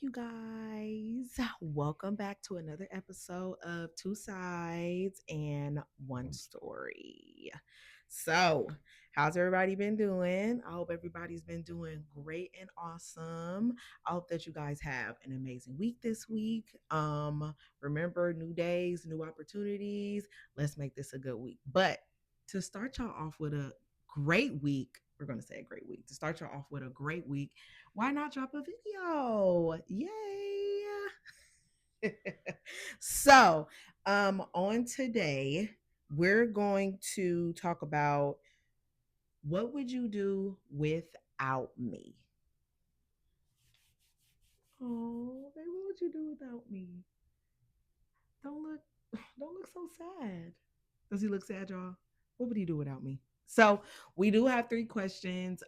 you guys. Welcome back to another episode of Two Sides and One Story. So, how's everybody been doing? I hope everybody's been doing great and awesome. I hope that you guys have an amazing week this week. Remember, new days, new opportunities. Let's make this a good week. But to start y'all off with a great week, we're going to say a great week. To start y'all off with a great week, why not drop a video? Yay! so, on today, we're going to talk about what would you do without me? Oh, baby, what would you do without me? Don't look, don't look so sad. Does he look sad, y'all? What would he do without me? So we do have three questions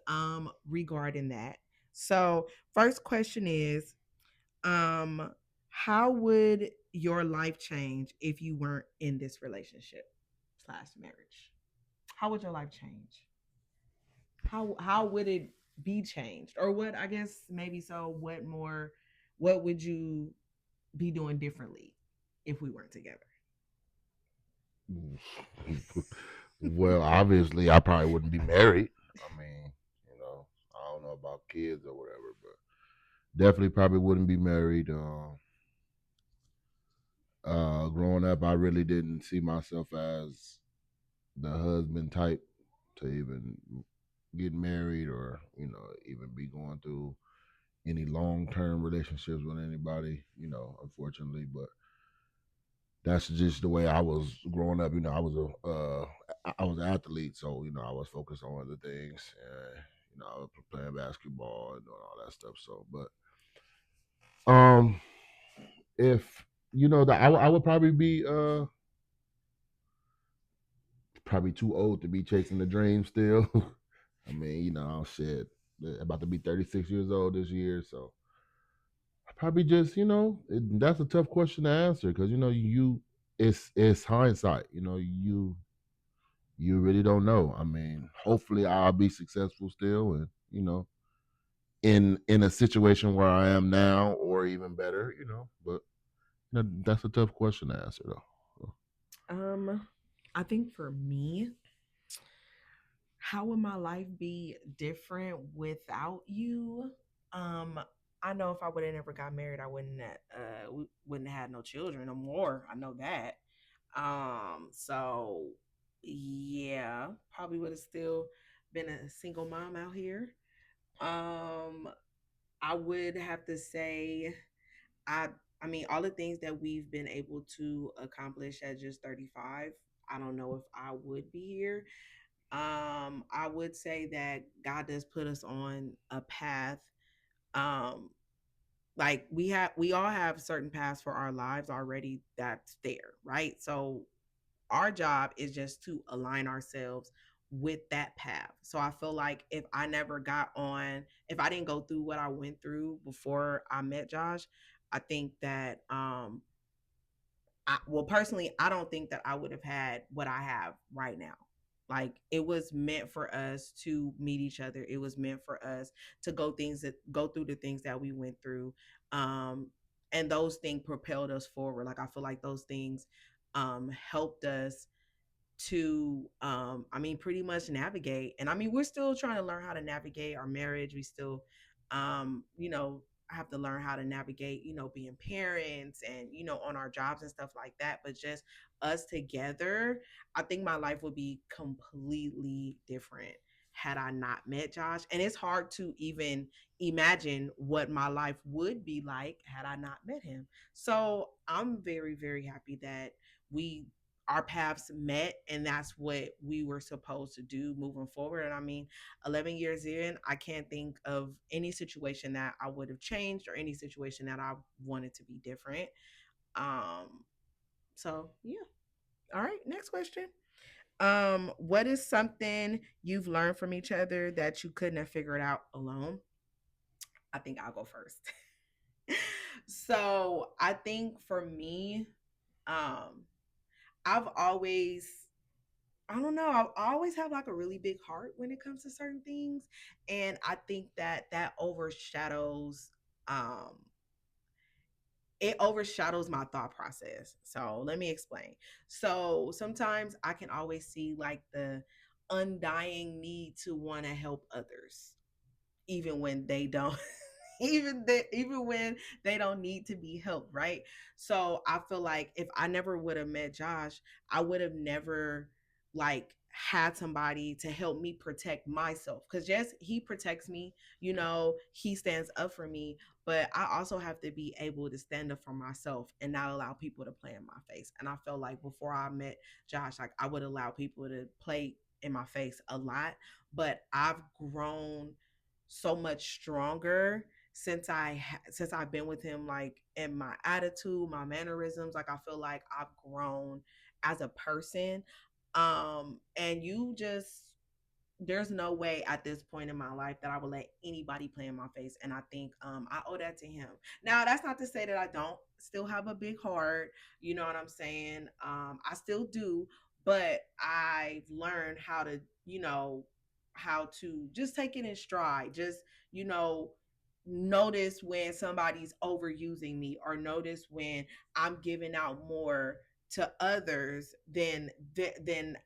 regarding that. So first question is um how would your life change if you weren't in this relationship slash marriage? How would your life change? How would it be changed? Or what, I guess maybe so, what would you be doing differently if we weren't together? Well, obviously, I probably wouldn't be married. I mean, I don't know about kids or whatever, but definitely probably wouldn't be married. Growing up, I really didn't see myself as the husband type to even get married or even be going through any long term relationships with anybody. Unfortunately, but that's just the way I was growing up. I was an athlete, so I was focused on other things, and I was playing basketball and doing all that stuff. So, but um, if that I would probably be probably too old to be chasing the dream still. I mean, shit, about to be 36 years old this year, so I probably just that's a tough question to answer because it's hindsight. You really don't know. I mean, hopefully I'll be successful still and, in a situation where I am now or even better, but that's a tough question to answer though. So, Um, I think for me, how would my life be different without you? Um, I know if I would have never got married, I wouldn't have had no children no more. I know that. So yeah, probably would have still been a single mom out here. Um, I would have to say I I mean all the things that we've been able to accomplish at just 35, I don't know if I would be here. I would say that God does put us on a path. Um, like we all have certain paths for our lives already that's there, right? So our job is just to align ourselves with that path. So I feel like if I didn't go through what I went through before I met Josh, I think that well, personally, I don't think that I would have had what I have right now. Like it was meant for us to meet each other. It was meant for us to go through the things that we went through. Um, and those things propelled us forward. Like I feel like those things helped us to I mean pretty much navigate. And I mean we're still trying to learn how to navigate our marriage. We still you know have to learn how to navigate, being parents and on our jobs and stuff like that. But just us together, I think my life would be completely different had I not met Josh. And it's hard to even imagine what my life would be like had I not met him. So I'm very, very happy that we our paths met, and that's what we were supposed to do moving forward. And I mean, 11 years in, I can't think of any situation that I would have changed or any situation that I wanted to be different. um so yeah. All right, next question. What is something you've learned from each other that you couldn't have figured out alone? I think I'll go first. So I think for me, um I've always I don't know. I always have like a really big heart when it comes to certain things, and I think that overshadows um it overshadows my thought process. So let me explain. So sometimes I can always see like the undying need to want to help others, even when they don't even when they don't need to be helped, right? So I feel like if I never would have met Josh, I would have never like had somebody to help me protect myself, because yes, he protects me, he stands up for me, but I also have to be able to stand up for myself and not allow people to play in my face. And I felt like before I met Josh, like I would allow people to play in my face a lot, but I've grown so much stronger since I've been with him, like in my attitude, my mannerisms. Like I feel like I've grown as a person. And you just there's no way at this point in my life that I would let anybody play in my face. And I think I owe that to him. Now, that's not to say that I don't still have a big heart. You know what I'm saying? I still do, but I've learned how to just take it in stride. Just, you know, notice when somebody's overusing me, or notice when I'm giving out more to others than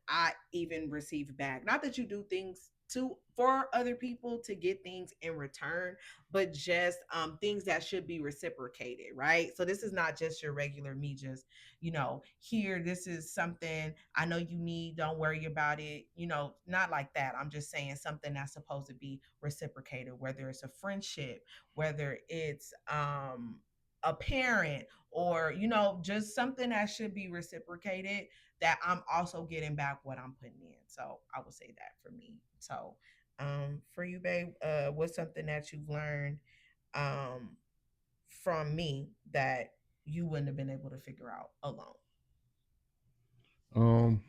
I even receive back. Not that you do things to for other people to get things in return, but just things that should be reciprocated, right? So this is not just your regular me just, here, this is something I know you need, don't worry about it, not like that. I'm just saying something that's supposed to be reciprocated, whether it's a friendship, whether it's a parent, or just something that should be reciprocated, that I'm also getting back what I'm putting in. So I would say that for me. So for you, babe, what's something that you've learned um from me that you wouldn't have been able to figure out alone? Um,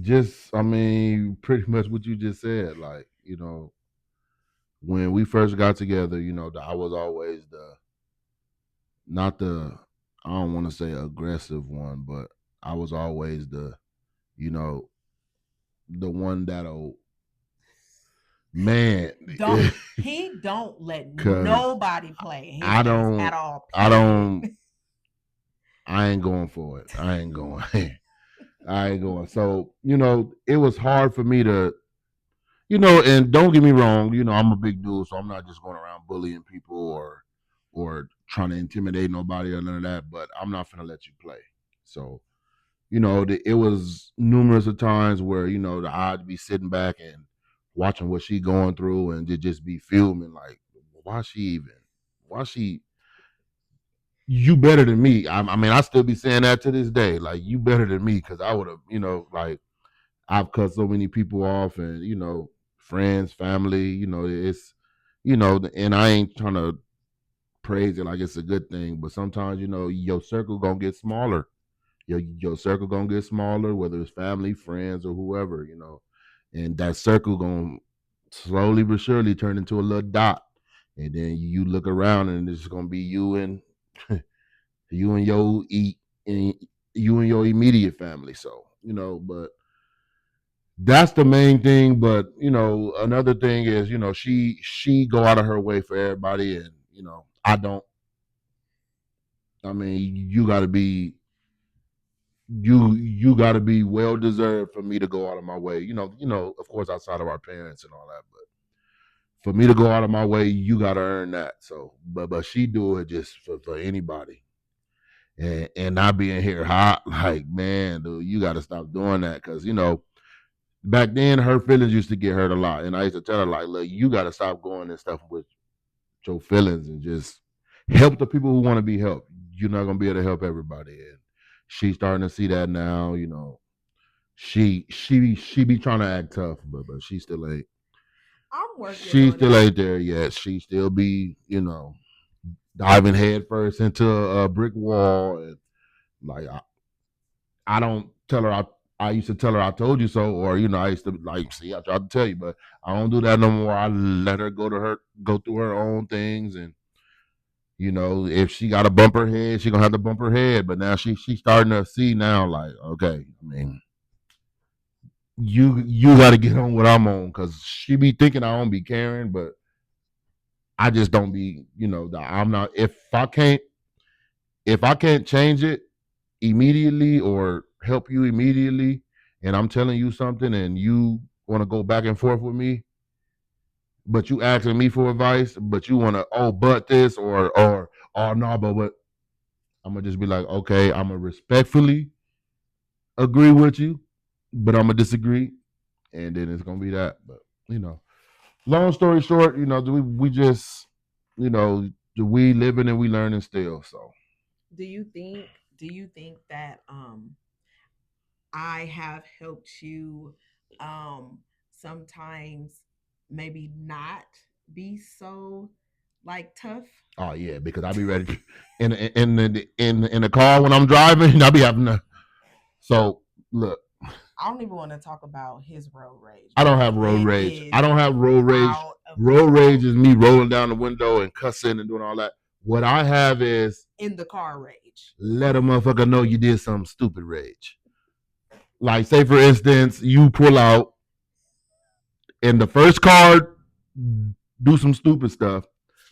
just I mean, pretty much what you just said. Like, when we first got together, I was always the not the I don't want to say aggressive one, but I was always you know the one that'll man, Don't he don't let because nobody play in his I face at don't all, I period. don't I ain't going for it. I ain't going. I ain't going. So it was hard for me to and don't get me wrong, I'm a big dude, so I'm not just going around bullying people or trying to intimidate nobody or none of that. But I'm not gonna let you play. So it was numerous of times where I'd be sitting back and watching what she going through, and to just be filming like, why she even, why she, you better than me. I mean, I still be saying that to this day, like you better than me, because I would have, like I've cut so many people off, and friends, family. It's and I ain't trying to praise it like it's a good thing, but sometimes your circle gonna get smaller. Your circle gonna get smaller, whether it's family, friends, or whoever. And that circle gonna slowly but surely turn into a little dot, and then you look around, and it's gonna be you and you and your eat and you and your immediate family. So but that's the main thing. But another thing is, she go out of her way for everybody, and I don't. I mean, you got to be well deserved for me to go out of my way. Of course, outside of our parents and all that, but for me to go out of my way, you got to earn that. So, but she do it just for anybody, and not being here hot. Like, man, dude, you got to stop doing that, because back then her feelings used to get hurt a lot, and I used to tell her like, look, you got to stop going and stuff with your feelings, and just help the people who want to be helped. You're not gonna be able to help everybody, and she's starting to see that now. She be trying to act tough, but I'm working she on still it. ain't there yet. She still be diving head first into a brick wall, and like I don't tell her I used to tell her I told you so, or I used to like, see, I tried to tell you, but I don't do that no more. I let her go through her own things, and if she got to bump her head, she gonna have to bump her head. But now she's starting to see now, like, okay, I mean, you got to get on what I'm on, because she be thinking I don't be caring, but I just don't be, I'm not if I can't change it immediately or help you immediately, and I'm telling you something and you want to go back and forth with me, but you asking me for advice, but you want to but this or oh no, but what, I'm gonna just be like, okay, I'm gonna respectfully agree with you, but I'm gonna disagree, and then it's gonna be that. But you know, long story short, do we just, you know, we living and we learning still. So Do you think that I have helped you um sometimes maybe not be so like tough? oh yeah, because I be ready to, in the car when I'm driving. I be having to. So look, I don't even want to talk about his road rage I don't because have road it rage. I is don't have road rage. out of Road rage control is me rolling down the window and cussing and doing all that. What I have is in the car rage. let a motherfucker know you did something stupid rage. Like say for instance, you pull out and the first car do some stupid stuff.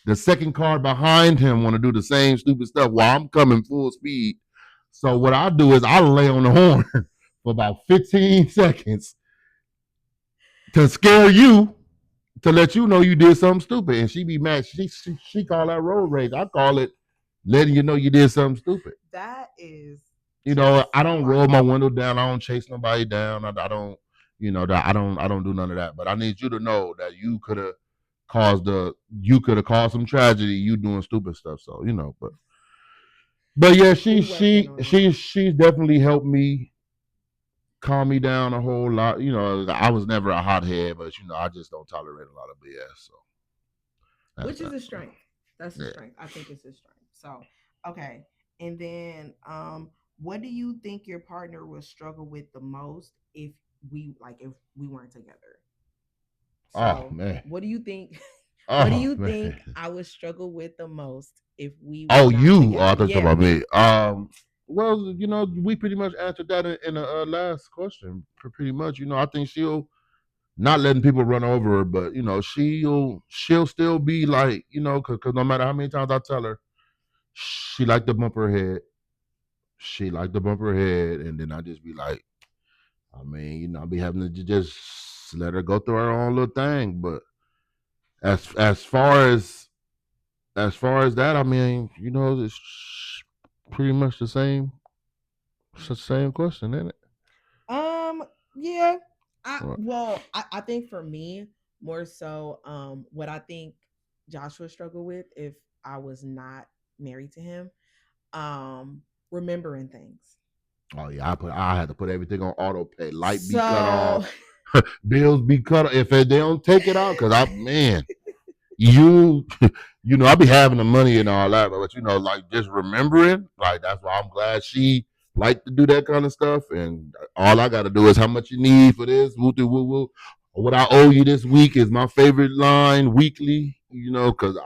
The second car behind him want to do the same stupid stuff while I'm coming full speed. So what I do is I lay on the horn for about 15 seconds to scare you, to let you know you did something stupid, and she be mad. She call that road rage. I call it letting you know you did something stupid. That is just I don't roll wild. my window down. I don't chase nobody down. I don't, that I don't do none of that. But I need you to know that you could have caused some tragedy. You doing stupid stuff. So but yeah, she We working she on it. she she's definitely helped me calm me down a whole lot. I was never a hothead, but I just don't tolerate a lot of BS. So that's Which is that. a strength. That's a Yeah. strength. I think it's a strength. So, okay. And then what do you think your partner will struggle with the most if we weren't together? Oh So, man. what do you think what do Oh you man. think I would struggle with the most if we were Oh, not you. Oh, I together? thought you Yeah, about me. me. Well, we pretty much answered that in the last question. Pretty much, I think she'll not letting people run over her, but she'll still be like, because no matter how many times I tell her, she like to bump her head. She like to bump her head, and then I just be like, I mean, I be having to just let her go through her own little thing. But as far as that, I mean, it's pretty much the same question, isn't it? Um, yeah. I Right. well, I think for me, more so, what I think Joshua struggled with if I was not married to him, remembering things. Oh yeah, I had to put everything on auto pay. Light be cut So off, bills be cut off if they don't take it out. Cause you I be having the money and all that, but like just remembering, like that's why I'm glad she like to do that kind of stuff. And all I got to do is how much you need for this. Woo woo woo. What I owe you this week is my favorite line weekly. Cause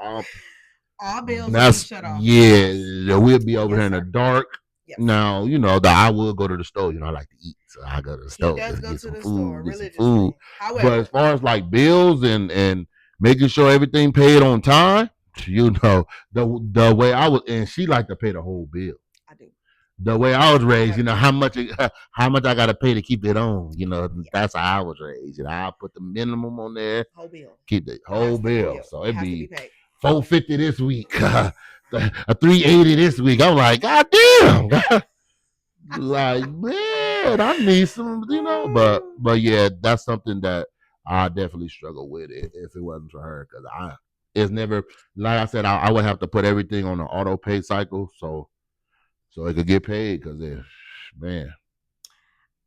all bills will be that's shut off in the house. yeah. We'll be over here Yes, in the sir. dark. Yes. Now that I will go to the store. I like to eat, so I go to the He store does just to go get to some the food. store Get some food. religiously. But as However, far as like bills and making sure everything paid on time, the way I was, and she like to pay the whole bill. I do. The way I was I raised, have to. how much I got to pay to keep it on. Yeah. That's how I was raised. I put the minimum on there, Whole bill. keep the It whole has to be bill. billed. So It it'd has to be be paid. 450 this week, a 380 this week. I'm like, God damn, like man, I need some, but yeah, that's something that I definitely struggle with if it wasn't for her, because it's never, like I said, I would have to put everything on an auto pay cycle, so it could get paid, because man,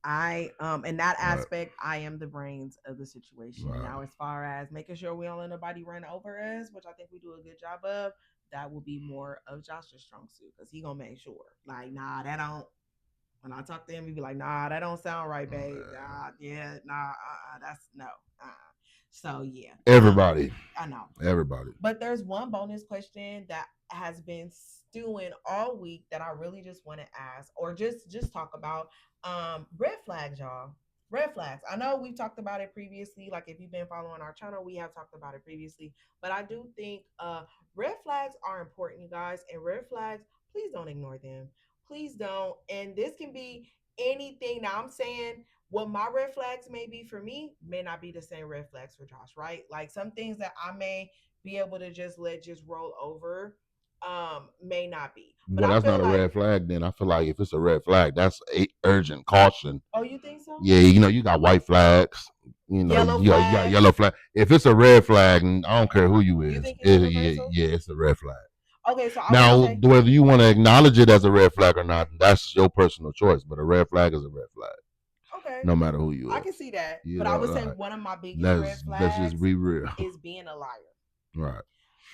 I in that right, aspect, I am the brains of the situation. right, Now, as far as making sure we don't let nobody run over us, which I think we do a good job of, that will be more of Josh's strong suit because he gonna make sure. Like, nah, that don't. When I talk to him, he be like, nah, that don't sound right, babe. man. Nah, yeah, nah, that's no. So yeah, Everybody, I know. everybody. But there's one bonus question that has been stewing all week that I really just want to ask or just talk about. Red flags, y'all. Red flags. I know we've talked about it previously. Like if you've been following our channel, we have talked about it previously. But I do think red flags are important, you guys. And red flags, please don't ignore them. Please don't. And this can be anything. Now I'm saying what my red flags may be for me may not be the same red flags for Josh, right? Like some things that I may be able to just let just roll over may not be. But Well, I that's feel not a like, red flag. Then I feel like if it's a red flag, that's urgent caution. oh, you think so? Yeah, you got white flags. Yellow You got flags. yellow flag. If it's a red flag, I don't care who you You is. think it's Yeah, universal? yeah, it's a red flag. Okay, so I want to Now, say, whether you want to acknowledge it as a red flag or not, that's your personal choice. But a red flag is a red flag, okay, no matter who you I can is. see that. You But I know, would say one of my biggest red let's just flags be real, is being a liar. right?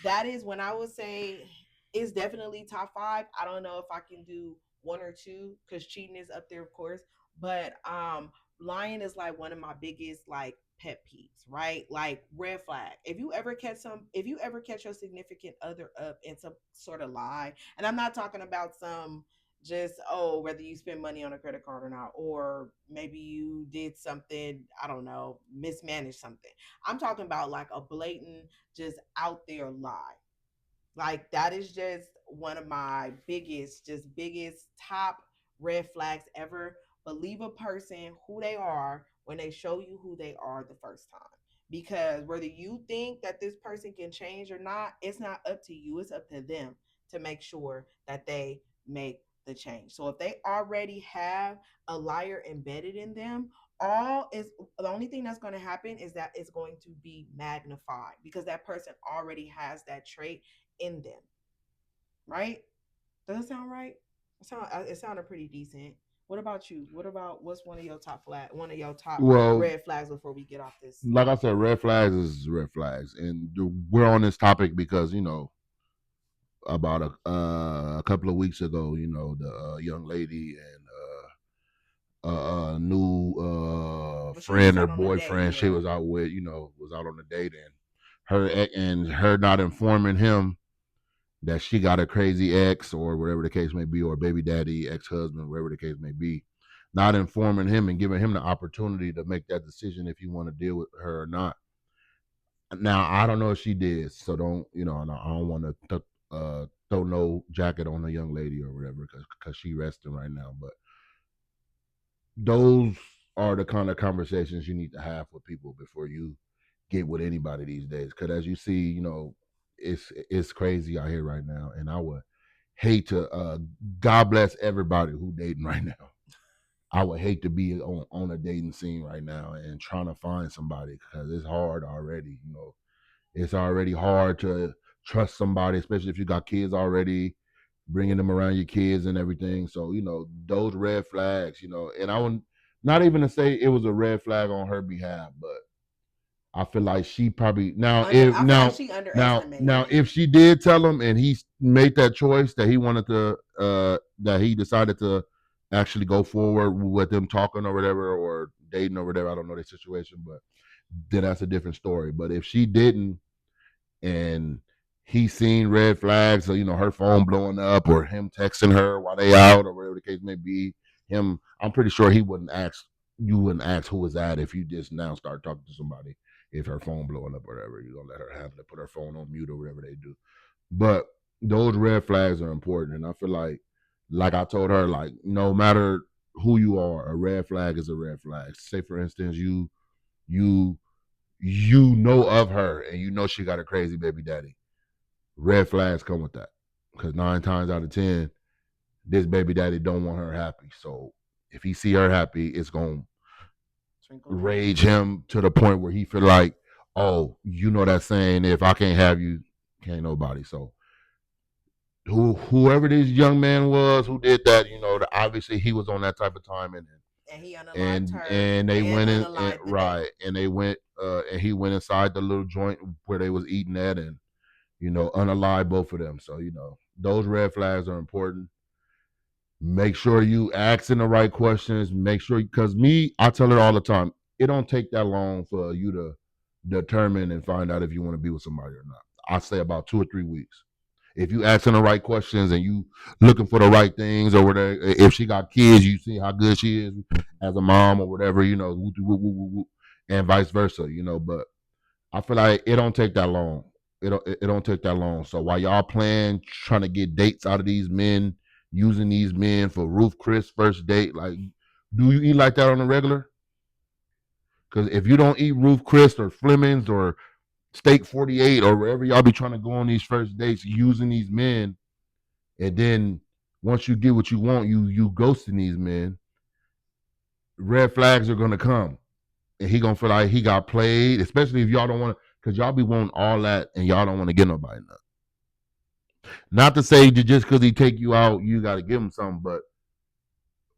That is when I would say it's definitely top five. I don't know if I can do one or two because cheating is up there, of course. But lying is like one of my biggest like pet peeves, right? Like red flag. If you ever catch your significant other up in some sort of lie, and I'm not talking about some just whether you spend money on a credit card or not, or maybe you did something, I don't know, mismanaged something. I'm talking about like a blatant just out there lie. Like that is just one of my biggest top red flags ever. Believe a person who they are when they show you who they are the first time. Because whether you think that this person can change or not, it's not up to you. It's up to them to make sure that they make the change. So if they already have a liar embedded in them, all is the only thing that's going to happen is that it's going to be magnified because that person already has that trait in them, right? Does that sound right? It sounded pretty decent. What about you? What's one of your top Well, red flags before we get off this? like I said, red flags is red flags, and we're on this topic because about a couple of weeks ago, the young lady and new Well, she was just friend or out on a date, boyfriend she yeah. was out with, was out on a date, and her not informing him that she got a crazy ex or whatever the case may be, or baby daddy, ex husband, whatever the case may be, not informing him and giving him the opportunity to make that decision if you want to deal with her or not. Now I don't know if she did, so don't and I don't want to throw no jacket on the young lady or whatever because she resting right now, but those are the kind of conversations you need to have with people before you get with anybody these days. Because as you see, it's crazy out here right now, and I would hate to. God bless everybody who dating right now. I would hate to be on a dating scene right now and trying to find somebody because it's hard already. It's already hard to trust somebody, especially if you got kids already, bringing them around your kids and everything. So, those red flags, and I would not even to say it was a red flag on her behalf, but I feel like she probably I feel like she underestimated it. if she did tell him and he made that choice that he wanted to that he decided to actually go forward with them talking or whatever or dating or whatever, I don't know the situation, but then that's a different story. But if she didn't and he seen red flags, or her phone blowing up, or him texting her while they out, or whatever the case may be. I'm pretty sure he wouldn't ask. You wouldn't ask who was that if you just now start talking to somebody. If her phone blowing up, or whatever, you're gonna let her have it, put her phone on mute or whatever they do. But those red flags are important, and I feel like I told her, like no matter who you are, a red flag is a red flag. Say for instance, you know of her and she got a crazy baby daddy. Red flags come with that because 9 times out of 10, this baby daddy don't want her happy. So if he see her happy, it's gonna Twinkle twinkle. rage him to the point where he feel like, oh, that saying, if I can't have you, can't nobody. So whoever this young man was who did that, obviously he was on that type of time, And he unalived and her and they and went in and, unalived the date. right, and they went and he went inside the little joint where they was eating at, and unalive both of them. So those red flags are important. Make sure you asking the right questions. Make sure, because I tell her all the time, it don't take that long for you to determine and find out if you want to be with somebody or not. I say about 2 or 3 weeks. If you asking the right questions and you looking for the right things or whatever, if she got kids, you see how good she is as a mom or whatever, and vice versa, But I feel like it don't take that long. It don't take that long. So while y'all plan trying to get dates out of these men, using these men for Ruth Chris first date, like, do you eat like that on a regular? Because if you don't eat Ruth Chris or Fleming's or Steak 48 or wherever y'all be trying to go on these first dates using these men, and then once you get what you want, you ghosting these men, red flags are gonna come. And he gonna feel like he got played, especially if y'all don't want to, because y'all be wanting all that and y'all don't want to get nobody nothing. Not to say that just because he take you out, you got to give him something, but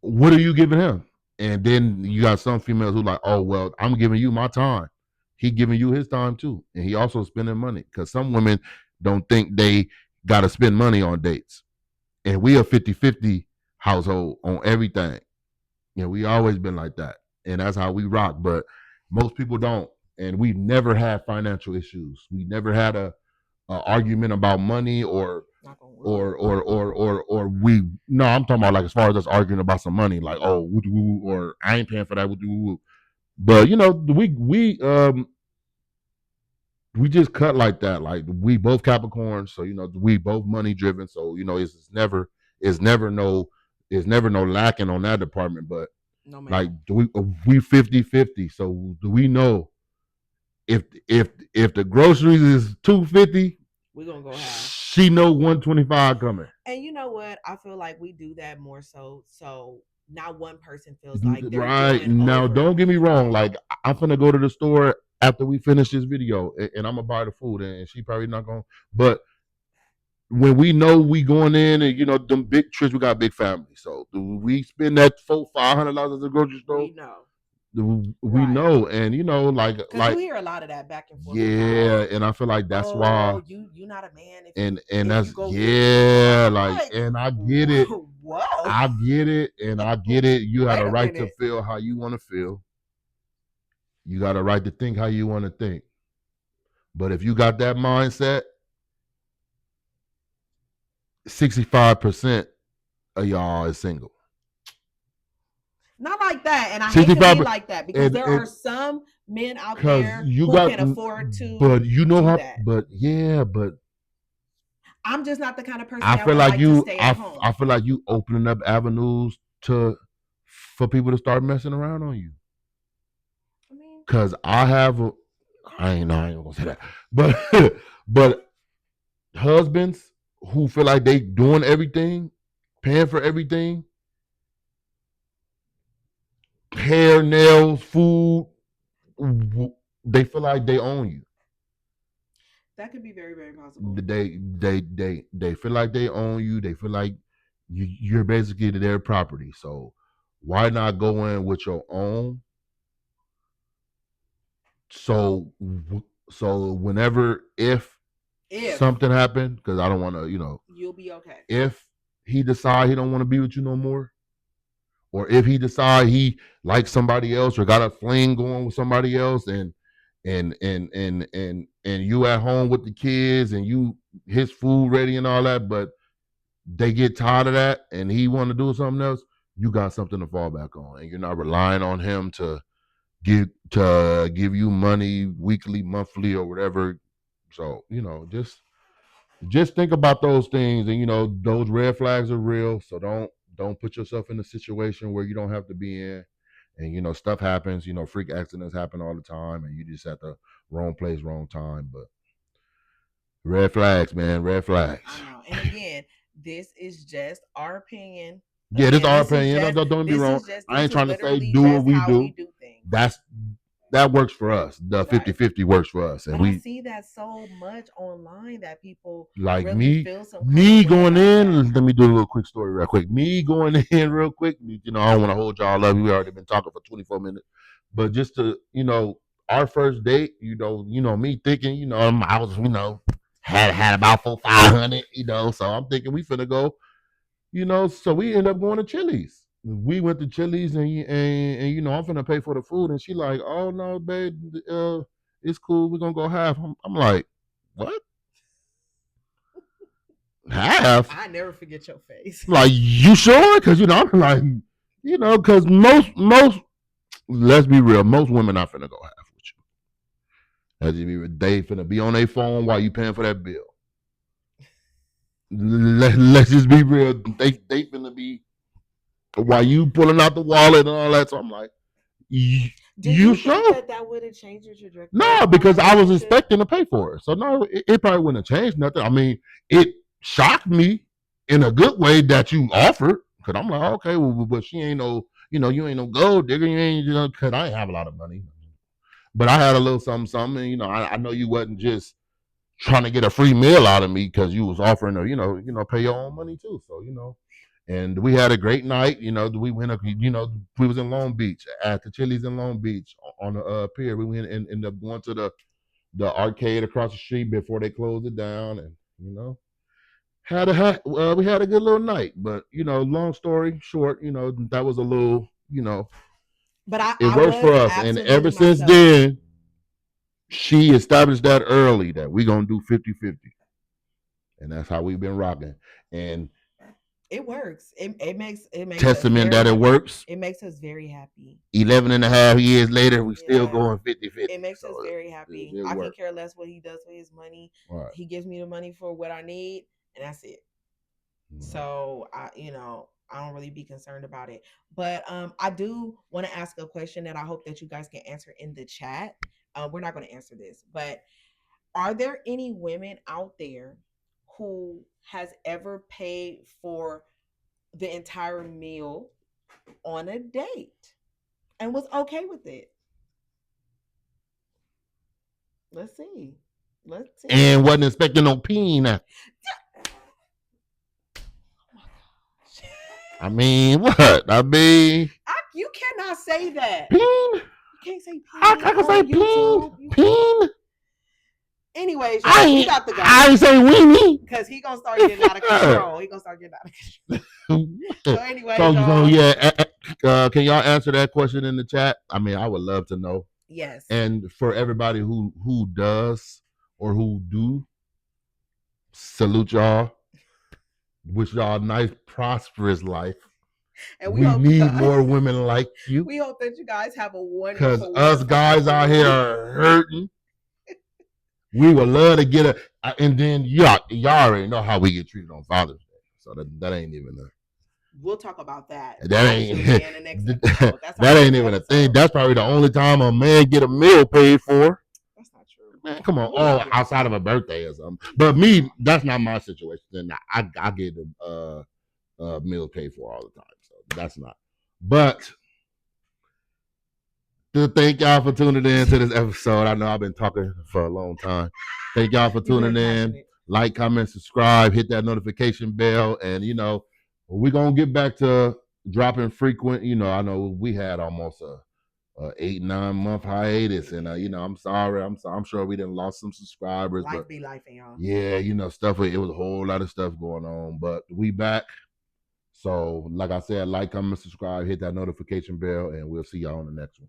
what are you giving him? And then you got some females who like, oh well, I'm giving you my time. He giving you his time too, and he also spending money because some women don't think they got to spend money on dates, and we a 50-50 household on everything. We always been like that, and that's how we rock. But most people don't, and we never had financial issues. We never had a argument about money or we no, I'm talking about like as far as us arguing about some money, like oh or I ain't paying for that. But we just cut like that. Like we both Capricorns, so we both money driven. So it's never no lacking on that department. But No like man. we 50-50. So do we know if the groceries is 250, We're gonna go half. she know 125 coming. And you know what? I feel like we do that more so not one person feels like they're Right doing now, over. don't get me wrong. Like I'm finna go to the store after we finish this video, and I'm gonna buy the food, and she probably not gonna. But when we know we going in, and them big trips, we got a big family. So do we spend that $400-500 at the grocery store? We know. We Right. know, and Because you hear a lot of that back and forth in the yeah, house. and I feel like that's Oh, why, you not a man if you and if you that's go get yeah, I'm like, like, and I get it. whoa. I get it, and I get it. You had Wait a a right to minute. feel how you want to feel. You got a right to think how you want to think. But if you got that mindset, 65% of y'all is single. Not like that. And I hate to be 65, like that because and there are some men out because there you who got, can afford to but you know do how, that. but yeah, but I'm just not the kind of person I that feel would like like to you, stay at I home. feel like you opening up avenues to for people to start messing around on you. I mean, Cause I have a, I ain't gonna say that, but but husbands who feel like they doing everything, paying for everything, hair, nails, food, they feel like they own you. that could be very, very possible. They feel like they own you. They feel like you're basically their property. So why not go in with your own? So so whenever if If something happened, because I don't want to, you'll be okay. if he decide he don't want to be with you no more, or if he decide he likes somebody else or got a fling going with somebody else, and you at home with the kids and you his food ready and all that, but they get tired of that and he want to do something else, you got something to fall back on, and you're not relying on him to give you money weekly, monthly, or whatever. So just think about those things, and those red flags are real. So don't put yourself in a situation where you don't have to be in. And stuff happens. Freak accidents happen all the time, and you just at the wrong place, wrong time. But red flags, man, red I flags. know. And again, this is just our opinion. Yeah, this is Again, our opinion. Don't be wrong. I this ain't is trying to say literally do what just we how we do. do things. That works for us. The Right. 50-50 works for us, and But I we see that so much online that people like really me. feel some kind of Me way going about that. in. Let me do a little quick story real quick. Me going in real quick. I don't want to hold y'all up. We already been talking for 24 minutes, but just to our first date. Me thinking. I was had about 400-500. So I'm thinking we finna go. So we end up going to Chili's. We went to Chili's, and I'm finna pay for the food, and she like, oh no, babe, it's cool. We're gonna go half. I'm like, what? Half. I never forget your face. Like, you sure? Because I'm like, because most let's be real, most women not finna go half with you. They finna be on their phone while you paying for that bill. Let's just be real. They finna be while you pulling out the wallet and all that. So I'm like, Do you you think sure? that would have changed the trajectory of No, our because I was relationship? expecting to pay for it. So no, it probably wouldn't have changed nothing. I mean, it shocked me in a good way that you offered. Cause I'm like, okay, well, but she ain't no, you ain't no gold digger. You ain't, cause I ain't have a lot of money. But I had a little something, something. And, I know you wasn't just trying to get a free meal out of me because you was offering to, pay your own money too. So, and we had a great night. We went up, we was in Long Beach at the Chili's in Long Beach on the pier. We went and ended up going to the arcade across the street before they closed it down, and we had a good little night. But long story short, that was a little, But I, it I works for was us, and absolutely ever since myself. then, she established that early that we gonna do 50-50, and that's how we've been rocking. And It works. It makes us testament that very. it works. It makes us very happy. 11 and a half years later, we still Yeah. going 50-50. It makes So us very it, happy. it I can works. care less what he does with his money. All right. He gives me the money for what I need, and that's it. So I don't really be concerned about it. But I do want to ask a question that I hope that you guys can answer in the chat. We're not going to answer this, but are there any women out there who has ever paid for the entire meal on a date and was okay with it? Let's see. Let's see. And wasn't expecting no peen. I mean, what? I mean, You cannot say that. peen? You can't say I peen can say on peen. YouTube. Peen? Anyways, y'all, we got to go I ain't say weenie. because he gonna start getting out of control. He gonna start getting out of control. So, anyways, so y'all. yeah, can y'all answer that question in the chat? I mean, I would love to know. Yes. And for everybody who does or who do, salute y'all. Wish y'all a nice, prosperous life. And we need more women like you. We hope that you guys have a Because wonderful us guys out here are hurting. We would love to get and then y'all already know how we get treated on Father's Day. So that ain't even a. We'll talk about that. That ain't in the next episode. that ain't even a thing. That's probably the only time a man get a meal paid for. That's not true. Man, come on. Oh, outside of a birthday or something. But me, that's not my situation. Then I get a meal paid for all the time. So that's not. But thank y'all for tuning in to this episode. I know I've been talking for a long time. Thank y'all for tuning in. Like, comment, subscribe, hit that notification bell, and we're gonna get back to dropping frequent. I know we had almost a 8-9 month hiatus, and I'm sorry. I'm sure we didn't lost some subscribers, life but be life, y'all. Yeah, stuff. It was a whole lot of stuff going on, but we back. So, like I said, like, comment, subscribe, hit that notification bell, and we'll see y'all on the next one.